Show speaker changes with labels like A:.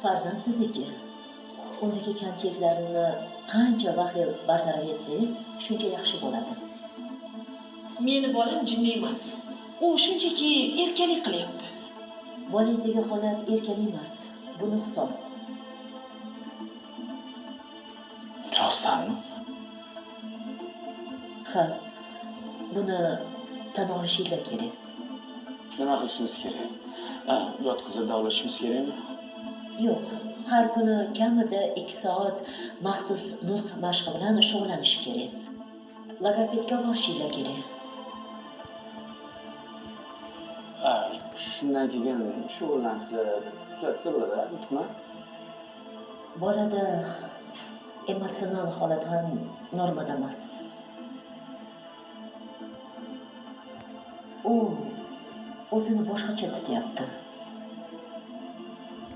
A: Farzand sizniki. Undagi kamchiliklarini qancha vaqtli bartaraf etsangiz, shuncha yaxshi bo'ladi.
B: Meni bolam jinni emas. U shunchaki erkalik qilyapti.
A: Bolangizdagi holat erkalik emas, bu nuqson.
C: Rostdanmi?
A: Ha, buni tan olishinglar kerak.
C: Nima qilishimiz kerak? Yotqizib davolashimiz kerakmi?
A: Yo'q, har kuni kamida 2 soat maxsus nutq mashqi bilan shug'ullanish kerak. Logopedga borishinglar kerak.
C: Shundan keyin shug'ullansa, tuzatsa bo'ladi, nutqni.
A: Bolada emotsional holat ham normada emas. U o'zini boshqacha tutyapti.